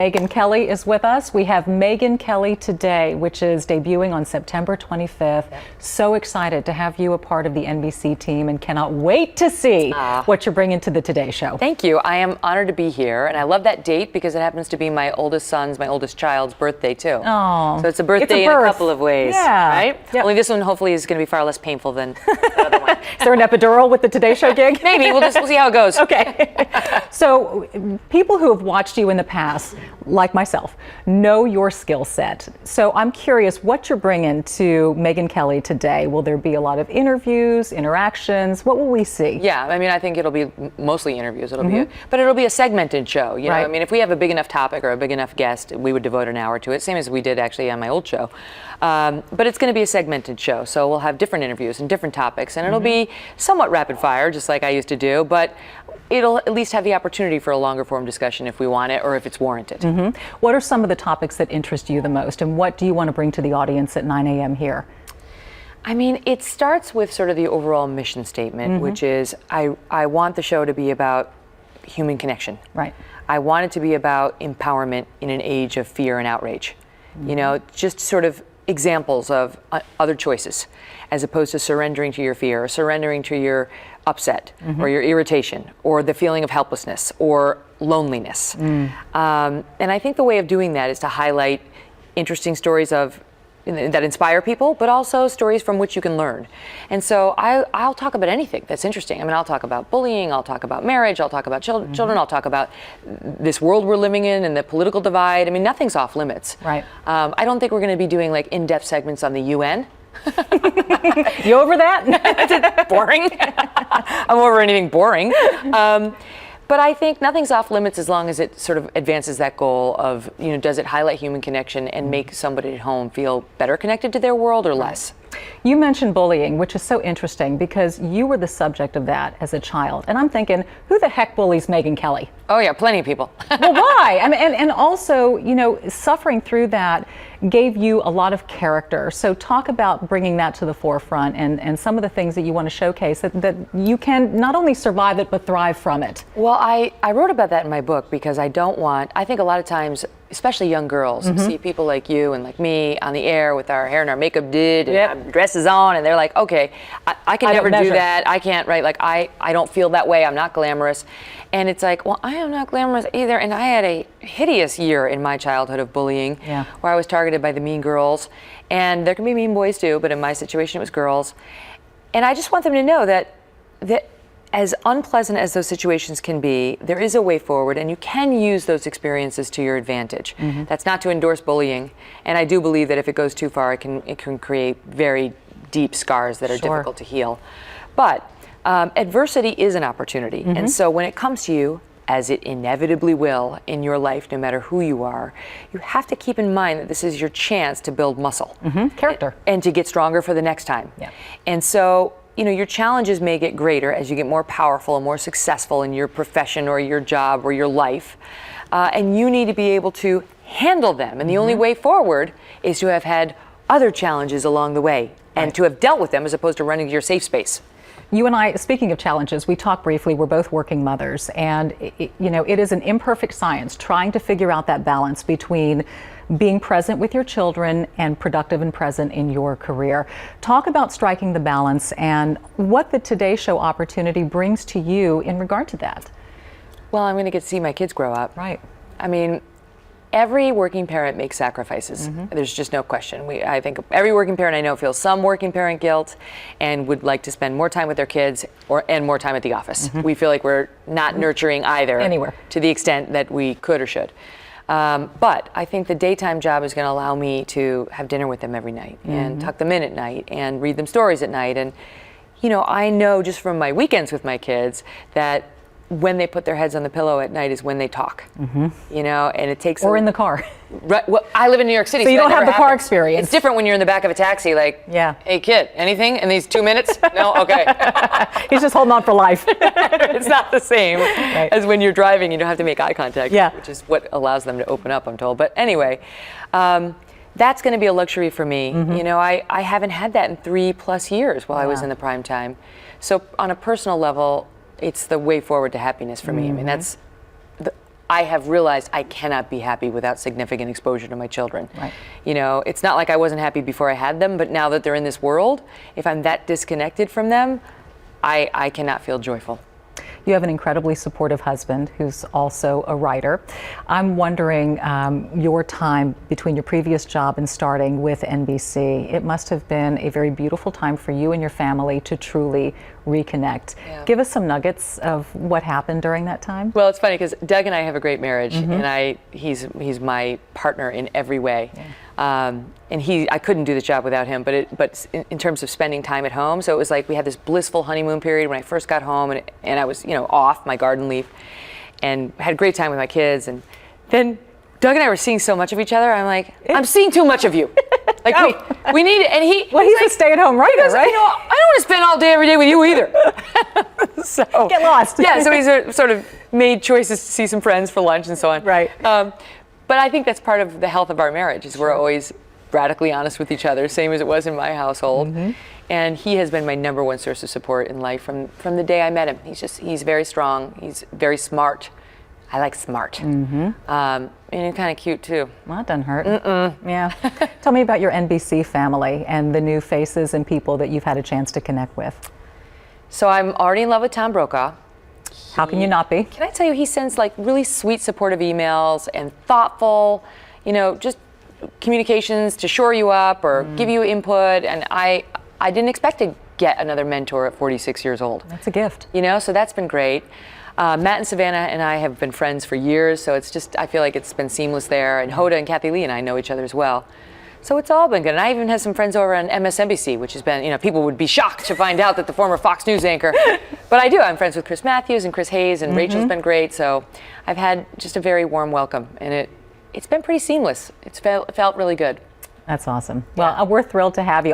Megyn Kelly is with us. We have Megyn Kelly Today, which is debuting on September 25th. Yep. So excited to have you a part of the NBC team and cannot wait to see what you're bringing to the Today Show. Thank you. I am honored to be here, and I love that date because it happens to be my oldest child's birthday too. Oh, so it's a birthday in a couple of ways, right? Yep. Only this one hopefully is going to be far less painful than the other one. Is there an epidural with the Today Show gig? Maybe. We'll see how it goes. Okay. So people who have watched you in the past, like myself, know your skill set. So I'm curious what you're bringing to Megyn Kelly today. Will there be a lot of interviews, interactions? What will we see? Yeah, I mean, I think it'll be mostly interviews. But it'll be a segmented show. You know, I mean, if we have a big enough topic or a big enough guest, we would devote an hour to it, same as we did actually on my old show. But it's going to be a segmented show, so we'll have different interviews and different topics, and it'll be somewhat rapid fire, just like I used to do, but it'll at least have the opportunity for a longer form discussion if we want it or if it's warranted. What are some of the topics that interest you the most, and what do you want to bring to the audience at 9 a.m. here? I mean, it starts with sort of the overall mission statement, which is I want the show to be about human connection. Right. I want it to be about empowerment in an age of fear and outrage. You know, just sort of examples of other choices, as opposed to surrendering to your fear or surrendering to your upset or your irritation or the feeling of helplessness or loneliness. And I think the way of doing that is to highlight interesting stories that inspire people, but also stories from which you can learn. And so I'll talk about anything that's interesting. I mean, I'll talk about bullying, I'll talk about marriage, I'll talk about children, I'll talk about this world we're living in and the political divide. I mean, nothing's off limits. Right. I don't think we're going to be doing like in-depth segments on the UN. You over that? Boring. I'm over anything boring. But I think nothing's off limits as long as it sort of advances that goal of, you know, does it highlight human connection and make somebody at home feel better connected to their world or less? You mentioned bullying, which is so interesting because you were the subject of that as a child. And I'm thinking, who the heck bullies Megyn Kelly? Oh yeah, plenty of people. Well, why? I mean, and also, you know, suffering through that gave you a lot of character. So talk about bringing that to the forefront and some of the things that you want to showcase that you can not only survive it, but thrive from it. Well, I wrote about that in my book because I think a lot of times, especially young girls, see people like you and like me on the air with our hair and our makeup did and our dresses on, and they're like, okay, I can never do that. I can't, right? Like, I don't feel that way. I'm not glamorous. And it's like, well, I am not glamorous either. And I had a hideous year in my childhood of bullying where I was targeted by the mean girls. And there can be mean boys too, but in my situation, it was girls. And I just want them to know that as unpleasant as those situations can be, there is a way forward, and you can use those experiences to your advantage. That's not to endorse bullying, and I do believe that if it goes too far, it can create very deep scars that are difficult to heal. But adversity is an opportunity, and so when it comes to you, as it inevitably will in your life, no matter who you are, you have to keep in mind that this is your chance to build muscle. Character. And to get stronger for the next time. And so, you know, your challenges may get greater as you get more powerful and more successful in your profession or your job or your life. And you need to be able to handle them. And the only way forward is to have had other challenges along the way and to have dealt with them as opposed to running to your safe space. You and I, speaking of challenges, we talked briefly, we're both working mothers, and you know, it is an imperfect science trying to figure out that balance between being present with your children and productive and present in your career. Talk about striking the balance and what the Today Show opportunity brings to you in regard to that. Well, I'm going to get to see my kids grow up. Right. I mean, every working parent makes sacrifices. There's just no question. I think every working parent I know feels some working parent guilt and would like to spend more time with their kids and more time at the office. We feel like we're not nurturing either anywhere to the extent that we could or should. But I think the daytime job is going to allow me to have dinner with them every night and tuck them in at night and read them stories at night. And, you know, I know just from my weekends with my kids that when they put their heads on the pillow at night is when they talk, you know, and it takes... Or in the car. Right. Well, I live in New York City. So you don't have the car experience. It's different when you're in the back of a taxi, like, hey kid, anything in these 2 minutes? No? Okay. He's just holding on for life. It's not the same as when you're driving, you don't have to make eye contact, which is what allows them to open up, I'm told. But anyway, that's going to be a luxury for me. You know, I haven't had that in 3+ years while I was in the prime time. So on a personal level, it's the way forward to happiness for me. I mean, that's I have realized I cannot be happy without significant exposure to my children. Right. You know, it's not like I wasn't happy before I had them, but now that they're in this world, if I'm that disconnected from them, I cannot feel joyful. You have an incredibly supportive husband who's also a writer. I'm wondering your time between your previous job and starting with NBC. It must have been a very beautiful time for you and your family to truly reconnect. Yeah. Give us some nuggets of what happened during that time. Well, it's funny because Doug and I have a great marriage, and he's my partner in every way. Yeah. And I couldn't do this job without him, but in terms of spending time at home, so it was like we had this blissful honeymoon period when I first got home, and I was, off my garden leave, and had a great time with my kids. And then Doug and I were seeing so much of each other. I'm like, I'm seeing too much of you. Like we need it. And he's like, a stay-at-home writer, right? I don't want to spend all day every day with you either. So get lost. Yeah. So he's sort of made choices to see some friends for lunch and so on. Right. But I think that's part of the health of our marriage is we're always radically honest with each other, same as it was in my household. And he has been my number one source of support in life from the day I met him. He's very strong. He's very smart. I like smart. And he's kind of cute too. Well, that doesn't hurt. Yeah. Tell me about your NBC family and the new faces and people that you've had a chance to connect with. So I'm already in love with Tom Brokaw. How can you not be? Can I tell you, he sends like really sweet, supportive emails and thoughtful, just communications to shore you up or give you input. And I didn't expect to get another mentor at 46 years old. That's a gift. So that's been great. Matt and Savannah and I have been friends for years, so I feel like it's been seamless there. And Hoda and Kathy Lee and I know each other as well. So it's all been good. And I even had some friends over on MSNBC, which has been, people would be shocked to find out that the former Fox News anchor. But I do. I'm friends with Chris Matthews and Chris Hayes, and Rachel's been great. So I've had just a very warm welcome, and it's been pretty seamless. It felt really good. That's awesome. Well, we're thrilled to have you.